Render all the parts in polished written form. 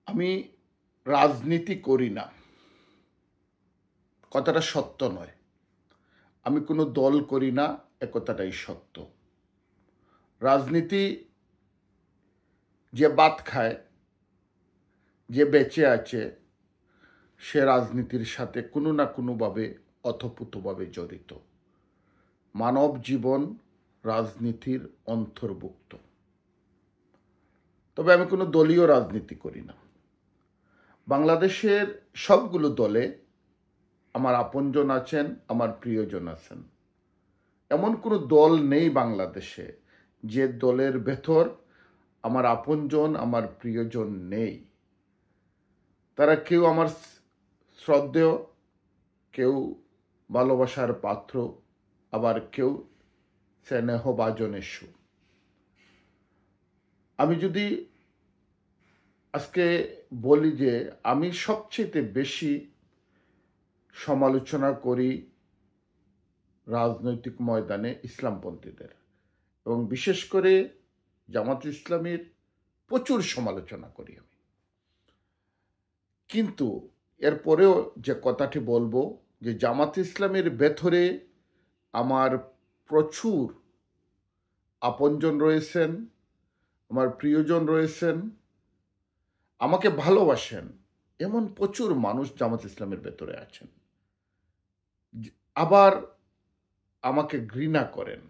আমি রাজনীতি করি না, কথাটা সত্য নয়। আমি কোনো দল করি না, কথাটাই সত্য। রাজনীতি যে ভাত খায়, যে বেঁচে আছে, সে রাজনীতির সাথে কোনো না কোনোভাবে ওতপ্রোতভাবে জড়িত। মানব জীবন রাজনীতির অন্তর্ভুক্ত। তবে আমি কোনো দলীয় রাজনীতি করি না। বাংলাদেশের সবগুলো দলে আমার আপনজন আছেন, আমার প্রিয়জন আছেন। এমন কোনো দল নেই বাংলাদেশে যে দলের ভেতর আমার আপনজন, আমার প্রিয়জন নেই। তারা কেউ আমার শ্রদ্ধেয়, কেউ ভালোবাসার পাত্র, আবার কেউ স্নেহভাজনেশু। আমি যদি আজকে বলি যে আমি সবচেয়ে বেশি সমালোচনা করি রাজনৈতিক ময়দানে ইসলামপন্থীদের, এবং বিশেষ করে জামাত ইসলামীর প্রচুর সমালোচনা করি আমি। কিন্তু এরপরেও যে কথাটি বলবো যে জামাত ইসলামের ভেতরে আমার প্রচুর আপনজন রয়েছেন, আমার প্রিয়জন রয়েছেন, আমাকে ভালোবাসেন, এমন প্রচুর মানুষ জামাত ইসলামের ভেতরে আছেন। আবার আমাকে ঘৃণা করেন,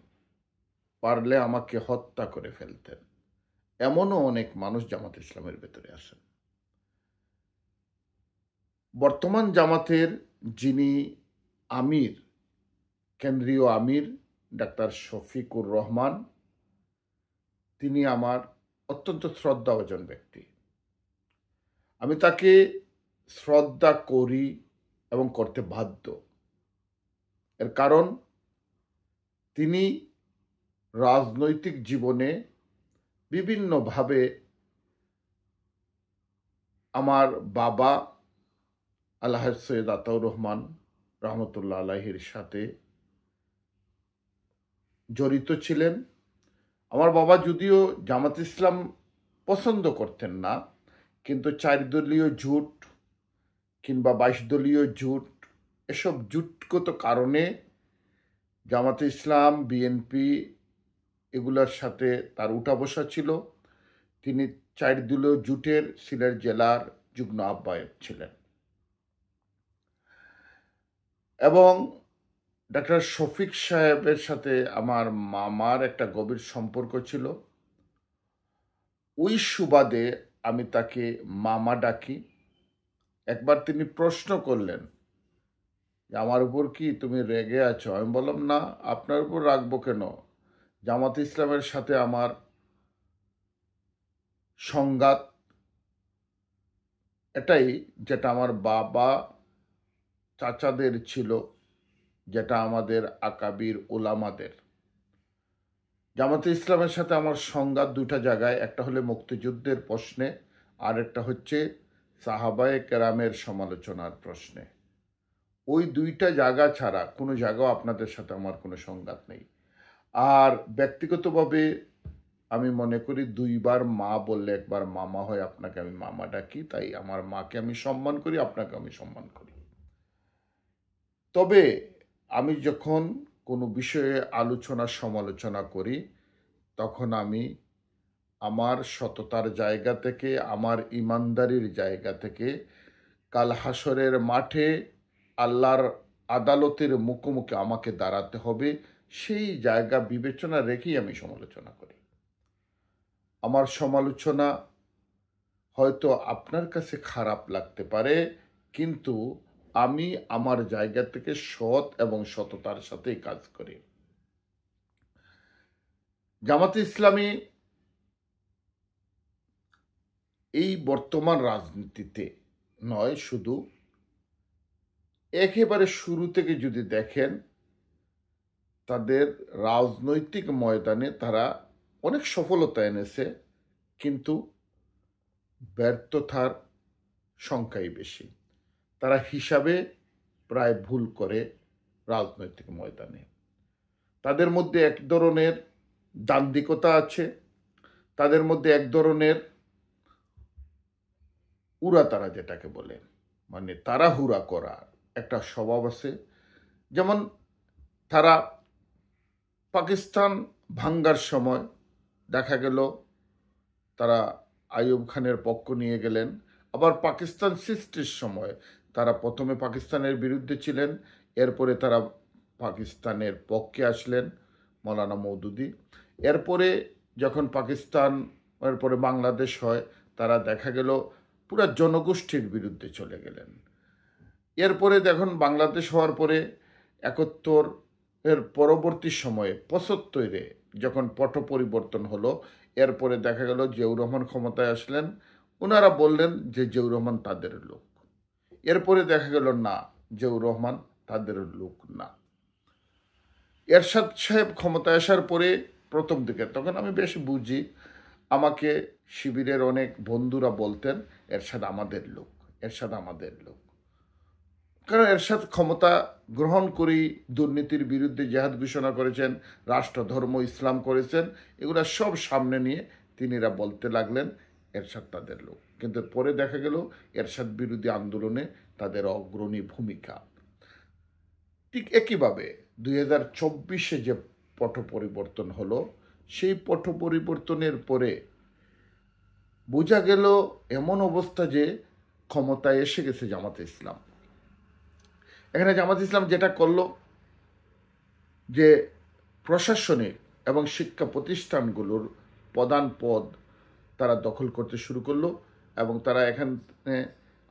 পারলে আমাকে হত্যা করে ফেলতেন, এমনও অনেক মানুষ জামাত ইসলামের ভেতরে আছেন। বর্তমান জামাতের যিনি আমির, কেন্দ্রীয় আমির ডাক্তার শফিকুর রহমান, তিনি আমার অত্যন্ত শ্রদ্ধাভাজন ব্যক্তি। আমি তাকে শ্রদ্ধা করি এবং করতে বাধ্য। এর কারণ তিনি রাজনৈতিক জীবনে বিভিন্নভাবে আমার বাবা আলহাজ সৈয়দ আতাউর রহমান রহমতুল্লাহ আলাহির সাথে জড়িত ছিলেন। আমার বাবা যদিও জামাত ইসলাম পছন্দ করতেন না, কিন্তু 4 দলীয় জোট কিংবা 22 দলীয় জোট, এসব জোটগত কারণে জামাতে ইসলাম, বিএনপি এগুলোর সাথে তার উঠা বসা ছিল। তিনি 4 দলীয় জোটের সিলেট জেলার যুগ্ম আহ্বায়ক ছিলেন। এবং ডাক্তার শফিক সাহেবের সাথে আমার মামার একটা গভীর সম্পর্ক ছিল। ওই সুবাদে আমি তাকে মামা ডাকি। একবার তিনি প্রশ্ন করলেন যে আমার উপর কি তুমি রেগে আছো? আমি বললাম, না, আপনার উপর রাখবো কেন? জামাত ইসলামের সাথে আমার সংঘাত এটাই, যেটা আমার বাবা চাচাদের ছিল, যেটা আমাদের আকাবির ওলামাদের। জামাতে ইসলামের সাথে আমার সংঘাত দুইটা জায়গায়, একটা হলে মুক্তিযুদ্ধের প্রশ্নে, আর একটা হচ্ছে সাহাবায়ে কেরামের সমালোচনার প্রশ্নে। ওই দুইটা জায়গা ছাড়া কোনো জায়গাও আপনাদের সাথে আমার কোনো সংঘাত নেই। আর ব্যক্তিগতভাবে আমি মনে করি 2 বার মা বললে 1 বার মামা হয়। আপনাকে আমি মামা ডাকি, তাই আমার মাকে আমি সম্মান করি, আপনাকে আমি সম্মান করি। তবে আমি যখন কোনো বিষয়ে আলোচনা সমালোচনা করি, তখন আমি আমার সততার জায়গা থেকে, আমার ইমানদারির জায়গা থেকে, কাল হাসরের মাঠে আল্লাহর আদালতের মুখোমুখি আমাকে দাঁড়াতে হবে, সেই জায়গা বিবেচনা রেখেই আমি সমালোচনা করি। আমার সমালোচনা হয়তো আপনার কাছে খারাপ লাগতে পারে, কিন্তু আমি আমার জায়গা থেকে সৎ এবং সততার সাথেই কাজ করি। জামাতে ইসলামী এই বর্তমান রাজনীতিতে নয়, শুধু একেবারে শুরু থেকে যদি দেখেন, তাদের রাজনৈতিক ময়দানে তারা অনেক সফলতা এনেছে, কিন্তু ব্যর্থতার সংখ্যাই বেশি। তারা হিসাবে প্রায় ভুল করে রাজনৈতিক ময়দানে। তাদের মধ্যে এক ধরনের দান্দিকতা আছে, তাদের মধ্যে এক ধরনের উড়াতাড়া যেটাকে বলে, মানে তাড়াহুড়া করা একটা স্বভাব আছে। যেমন তারা পাকিস্তান ভাঙ্গার সময় দেখা গেল তারা আইয়ুব খানের পক্ষ নিয়ে গেলেন। আবার পাকিস্তান সৃষ্টির সময় তারা প্রথমে পাকিস্তানের বিরুদ্ধে ছিলেন, এরপরে তারা পাকিস্তানের পক্ষে আসলেন মৌলানা মওদুদি। এরপরে যখন পাকিস্তান এরপরে বাংলাদেশ হয়, তারা দেখা গেল পুরা জনগোষ্ঠীর বিরুদ্ধে চলে গেলেন। এরপরে দেখুন বাংলাদেশ হওয়ার পরে ৭১ এর পরবর্তী সময়ে ৭৫-এ যখন পট পরিবর্তন হলো, এরপরে দেখা গেল জিয়াউর রহমান ক্ষমতায় আসলেন। ওনারা বললেন যে জিয়াউর রহমান তাদের লোক। এরপরে দেখা গেল না, জিয়াউর রহমান তাদের লোক না। এরশাদ সাহেব ক্ষমতায় আসার পরে প্রথম দিকে তখন আমি বেশ বুঝি, আমাকে শিবিরের অনেক বন্ধুরা বলতেন এরশাদ আমাদের লোক, এরশাদ আমাদের লোক। কারণ এরশাদ ক্ষমতা গ্রহণ করেই দুর্নীতির বিরুদ্ধে জেহাদ ঘোষণা করেছেন, রাষ্ট্র ধর্ম ইসলাম করেছেন, এগুলো সব সামনে নিয়ে তিনিরা বলতে লাগলেন এরশাদ তাদের লোক। কিন্তু পরে দেখা গেল এরশাদ বিরোধী আন্দোলনে তাদের অগ্রণী ভূমিকা। ঠিক একইভাবে 2024-এ যে পট পরিবর্তন হলো, সেই পট পরিবর্তনের পরে বোঝা গেল এমন অবস্থা যে ক্ষমতায় এসে গেছে জামাতে ইসলাম। এখানে জামাত ইসলাম যেটা করলো যে প্রশাসনিক এবং শিক্ষা প্রতিষ্ঠানগুলোর প্রধান পদ তারা দখল করতে শুরু করলো, এবং তারা এখানে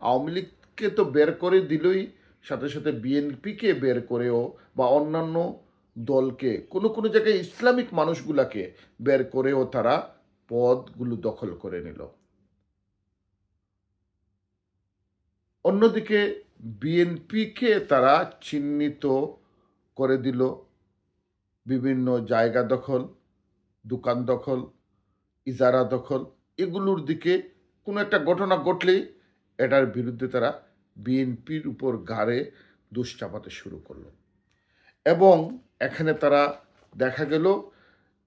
আওয়ামী লীগকে তো বের করে দিলই, সাথে সাথে বিএনপিকে বের করেও বা অন্যান্য দলকে কোনো কোনো জায়গায় ইসলামিক মানুষগুলাকে বের করেও তারা পদগুলো দখল করে নিল। অন্যদিকে বিএনপিকে তারা চিহ্নিত করে দিল বিভিন্ন জায়গা দখল, দোকান দখল, ইজারা দখল, এগুলোর দিকে কোনো একটা ঘটনা ঘটলেই এটার বিরুদ্ধে তারা বিএনপির উপর ঘাড়ে দোষ চাপাতে শুরু করলো। এবং এখানে তারা দেখা গেল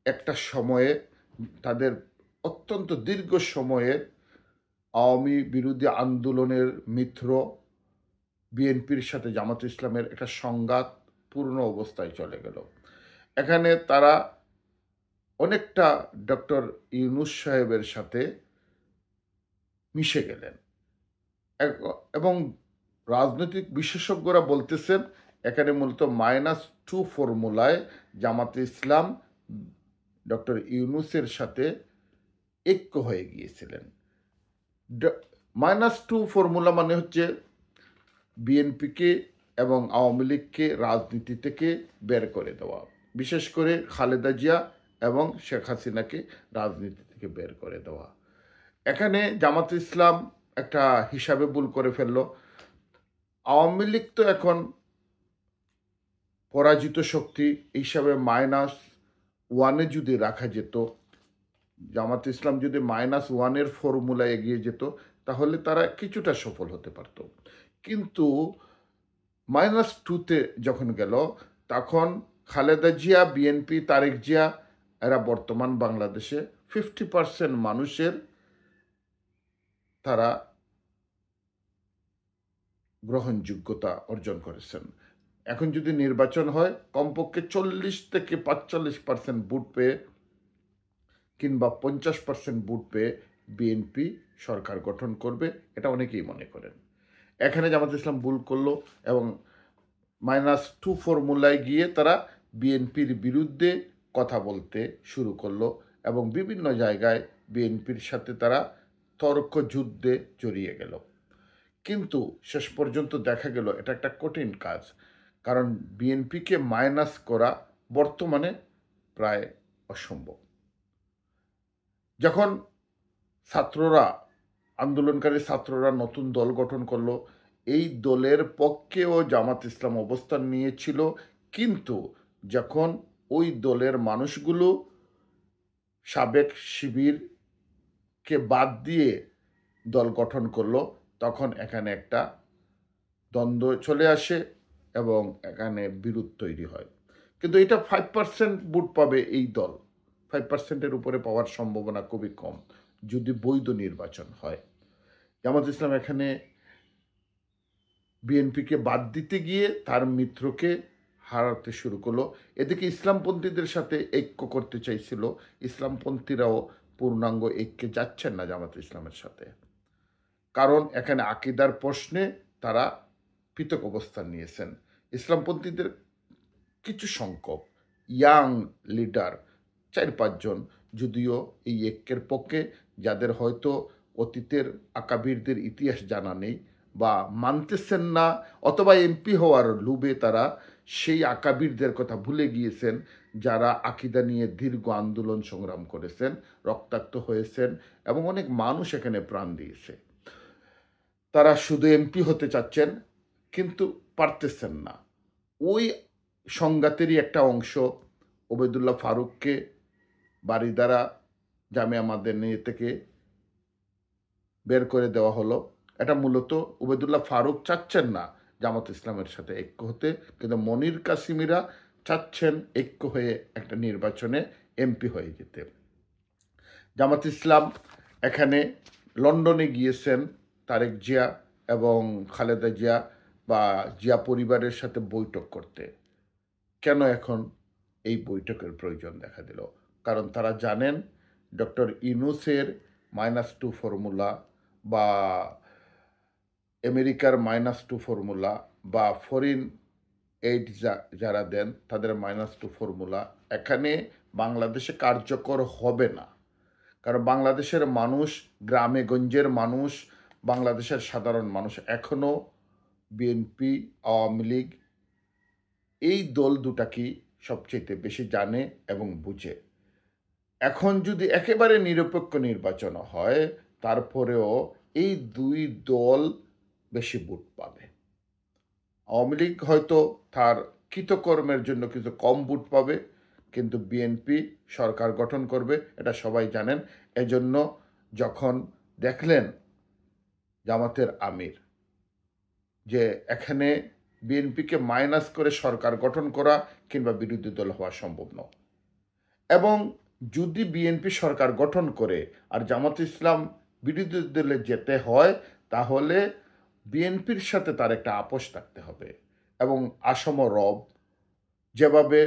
একটা সময়ে তাদের অত্যন্ত দীর্ঘ সময়ের আওয়ামী বিরোধী আন্দোলনের মিত্র বিএনপির সাথে জামাত ইসলামের একটা সংঘাতপূর্ণ অবস্থায় চলে গেল। এখানে তারা অনেকটা ডক্টর ইউনূস সাহেবের সাথে মিশে গেলেন, এবং রাজনৈতিক বিশেষজ্ঞরা বলতেছেন এখানে মূলত -2 ফর্মুলায় জামাতে ইসলাম ডক্টর ইউনূসের সাথে ঐক্য হয়ে গিয়েছিলেন। -2 ফর্মুলা মানে হচ্ছে বিএনপিকে এবং আওয়ামী লীগকে রাজনীতি থেকে বের করে দেওয়া, বিশেষ করে খালেদা জিয়া এবং শেখ হাসিনাকে রাজনীতি থেকে বের করে দেওয়া। এখানে জামাত ইসলাম একটা হিসাবে ভুল করে ফেলল। আওয়ামী লীগ তো এখন পরাজিত শক্তি হিসাবে -1-এ যদি রাখা যেত, জামাত ইসলাম যদি -1-এর ফর্মুলায় এগিয়ে যেত, তাহলে তারা কিছুটা সফল হতে পারত। কিন্তু -2-তে যখন গেল, তখন খালেদা জিয়া, বিএনপি, তারেক জিয়া এরা বর্তমান বাংলাদেশে 50% মানুষের তারা গ্রহণযোগ্যতা অর্জন করেছেন। এখন যদি নির্বাচন হয়, কমপক্ষে 40 থেকে 45% ভোট পেয়ে কিংবা 50% ভোট পেয়ে বিএনপি সরকার গঠন করবে, এটা অনেকেই মনে করেন। এখানে জামাত ইসলাম ভুল করলো এবং -2 ফর্মুলায় গিয়ে তারা বিএনপির বিরুদ্ধে কথা বলতে শুরু করলো, এবং বিভিন্ন জায়গায় বিএনপির সাথে তারা তর্ক যুদ্ধে জড়িয়ে গেল। কিন্তু শেষ পর্যন্ত দেখা গেল এটা একটা কঠিন কাজ, কারণ বিএনপিকে মাইনাস করা বর্তমানে প্রায় অসম্ভব। যখন আন্দোলনকারী ছাত্ররা নতুন দল গঠন করলো, এই দলের পক্ষেও জামাত ইসলাম অবস্থান নিয়েছিল, কিন্তু যখন ওই দলের মানুষগুলো সাবেক শিবিরকে বাদ দিয়ে দল গঠন করলো, তখন এখানে একটা দ্বন্দ্ব চলে আসে এবং এখানে বিরোধ তৈরি হয়। কিন্তু এটা 5% ভোট পাবে এই দল, 5%-এর উপরে পাওয়ার সম্ভাবনা খুবই কম যদি বৈধ নির্বাচন হয়। জামাত ইসলাম এখানে বিএনপিকে বাদ দিতে গিয়ে তার মিত্রকে হারাতে শুরু করলো। এদিকে ইসলামপন্থীদের সাথে ঐক্য করতে চাইছিল, ইসলামপন্থীরাও পূর্ণাঙ্গ ঐক্যে যাচ্ছেন না জামাত ইসলামের সাথে, কারণ এখানে আকিদার প্রশ্নে তারা পৃথক অবস্থান নিয়েছেন। ইসলামপন্থীদের কিছু সংখ্যক ইয়াং লিডার 4-5 জন যদিও এই ঐক্যের পক্ষে, যাদের হয়তো অতীতের আকাবিরদের ইতিহাস জানা নেই বা মানতেছেন না, অথবা এমপি হওয়ার লোভে তারা সেই আকাবিরদের কথা ভুলে গিয়েছেন যারা আকিদা নিয়ে দীর্ঘ আন্দোলন সংগ্রাম করেছেন, রক্তাক্ত হয়েছেন এবং অনেক মানুষ এখানে প্রাণ দিয়েছে। তারা শুধু এমপি হতে চাচ্ছেন কিন্তু পারতেছেন না। ওই সংঘাতেরই একটা অংশ ওবেদুল্লাহ ফারুককে বারিধারা জামিয়া মাদানিয়া থেকে বের করে দেওয়া হলো। এটা মূলত ওবেদুল্লাহ ফারুক চাচ্ছেন না জামাত ইসলামের সাথে ঐক্য হতে, কিন্তু মনির কাসিমিরা চাচ্ছেন ঐক্য হয়ে একটা নির্বাচনে এমপি হয়ে যেতে। জামাত ইসলাম এখানে লন্ডনে গিয়েছেন তারেক জিয়া এবং খালেদা জিয়া বা জিয়া পরিবারের সাথে বৈঠক করতে। কেন এখন এই বৈঠকের প্রয়োজন দেখা দিল? কারণ তারা জানেন ডক্টর ইউনূসের -2 ফর্মুলা বা আমেরিকার -2 ফর্মুলা বা ফরেন এইড যারা দেন তাদের -2 ফর্মুলা এখানে বাংলাদেশে কার্যকর হবে না। কারণ বাংলাদেশের মানুষ, গ্রামে গঞ্জের মানুষ, বাংলাদেশের সাধারণ মানুষ এখনও বিএনপি, আওয়ামী লীগ এই দল দুটাকেই সবচেয়ে বেশি জানে এবং বুঝে। এখন যদি একেবারে নিরপেক্ষ নির্বাচন হয় তারপরেও এই দুই দল বেশি ভোট পাবে। আওয়ামী লীগ হয়তো তার কৃতকর্মের জন্য কিছু কম ভোট পাবে, কিন্তু বিএনপি সরকার গঠন করবে, এটা সবাই জানেন। এজন্য যখন দেখলেন জামাতের আমির যে এখানে বিএনপিকে মাইনাস করে সরকার গঠন করা কিংবা বিরোধী দল হওয়া সম্ভব নয়, এবং যদি বিএনপি সরকার গঠন করে আর জামাত ইসলাম বিরোধী দলে যেতে হয় তাহলে বিএনপির সাথে তার একটা আপোষ থাকতে হবে। এবং আসম রব যেভাবে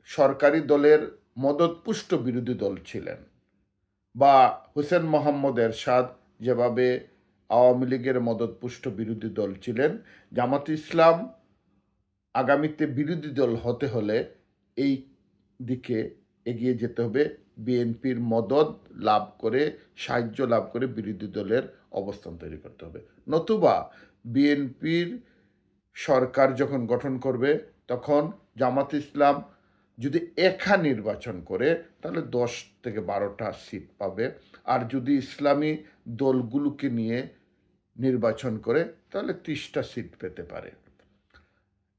সরকারি দলের মদতপুষ্ট বিরোধী দল ছিলেন, বা হোসেন মোহাম্মদ এরশাদ যেভাবে আওয়ামী লীগের মদতপুষ্ট বিরোধী দল ছিলেন, জামাত ইসলাম আগামীতে বিরোধী দল হতে হলে এই দিকে এগিয়ে যেতে হবে, বিএনপির মদত লাভ করে, সাহায্য লাভ করে বিরোধী দলের অবস্থান তৈরি করতে হবে। নতুবা বিএনপির সরকার যখন গঠন করবে তখন জামাত ইসলাম যদি একা নির্বাচন করে তাহলে 10 থেকে 12টা সিট পাবে, আর যদি ইসলামী দলগুলোকে নিয়ে নির্বাচন করে তাহলে 30টা সিট পেতে পারে।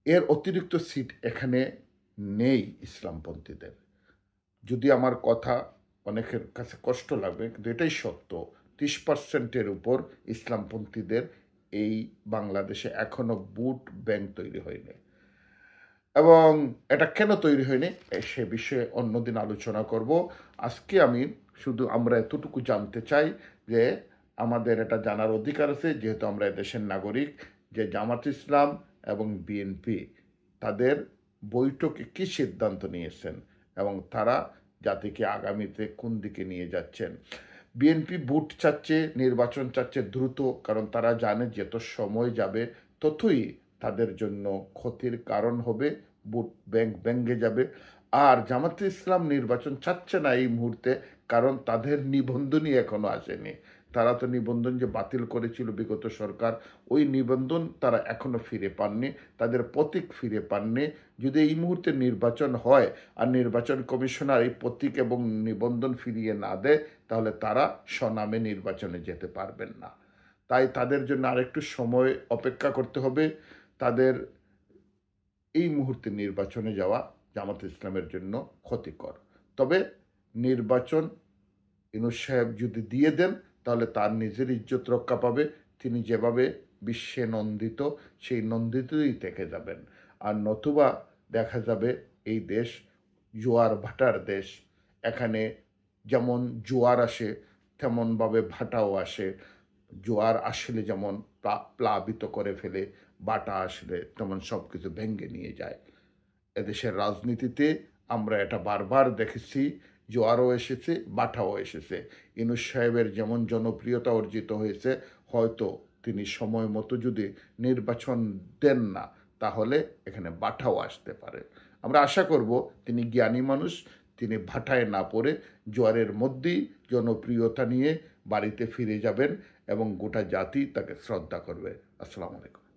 এর অতিরিক্ত সিট এখানে নেই ইসলামপন্থীদের। যদি আমার কথা অনেকের কাছে কষ্ট লাগবে, কিন্তু এটাই সত্য। 30%-এর উপর ইসলামপন্থীদের এই বাংলাদেশে এখনো ভোট ব্যাংক তৈরি হয়নি, এবং এটা কেন তৈরি হয়নি সে বিষয়ে অন্যদিন আলোচনা করব। আজকে আমি শুধু আমরা এতটুকু জানতে চাই যে আমাদের এটা জানার অধিকার আছে, যেহেতু আমরা দেশের নাগরিক, যে জামাত ইসলাম এবং বিএনপি তাদের বৈঠকে কী সিদ্ধান্ত নিয়েছেন এবং তারা জাতিকে আগামীতে কোন দিকে নিয়ে যাচ্ছেন। বিএনপি ভোট চাচ্ছে, নির্বাচন চাচ্ছে দ্রুত, কারণ তারা জানে যত সময় যাবে ততই তাদের জন্য ক্ষতির কারণ হবে, ভোট ব্যাংক ভেঙে যাবে। আর জামাতে ইসলাম নির্বাচন চাচ্ছে না এই মুহূর্তে, কারণ তাদের নিবন্ধনই এখনো আসেনি। তারা তো নিবন্ধন যে বাতিল করেছিল বিগত সরকার, ওই নিবন্ধন তারা এখনো ফিরে পাননি, তাদের প্রতীক ফিরে পাননি। যদি এই মুহূর্তে নির্বাচন হয় আর নির্বাচন কমিশনার এই প্রতীক এবং নিবন্ধন ফিরিয়ে না দেয় তাহলে তারা স্বনামে নির্বাচনে যেতে পারবেন না। তাই তাদের জন্য আরেকটু সময় অপেক্ষা করতে হবে। তাদের এই মুহূর্তে নির্বাচনে যাওয়া জামাত ইসলামের জন্য ক্ষতিকর। তবে নির্বাচন ইউনূস সাহেব যদি দিয়ে দেন তাহলে তার নিজের ইজ্জত রক্ষা পাবে। তিনি যেভাবে বিশ্বে নন্দিত সেই নন্দিতই থেকে যাবেন। আর নতুবা দেখা যাবে এই দেশ জোয়ার ভাটার দেশ, এখানে যেমন জোয়ার আসে তেমনভাবে ভাটাও আসে। জোয়ার আসলে যেমন প্লাবিত করে ফেলে, বাটা আসলে তেমন সব কিছু ভেঙে নিয়ে যায়। এদেশের রাজনীতিতে আমরা এটা বারবার দেখেছি, জোয়ারও এসেছে, বাটাও এসেছে। ইউনূস সাহেবের যেমন জনপ্রিয়তা অর্জিত হয়েছে, হয়তো তিনি সময় মতো যদি নির্বাচন দেন না, তাহলে এখানে বাটাও আসতে পারে। আমরা আশা করব তিনি জ্ঞানী মানুষ, তিনি ভাটায় না পড়ে জোয়ারের মধ্যেই জনপ্রিয়তা নিয়ে বাড়িতে ফিরে যাবেন এবং গোটা জাতি তাকে শ্রদ্ধা করবে। আসসালামু আলাইকুম।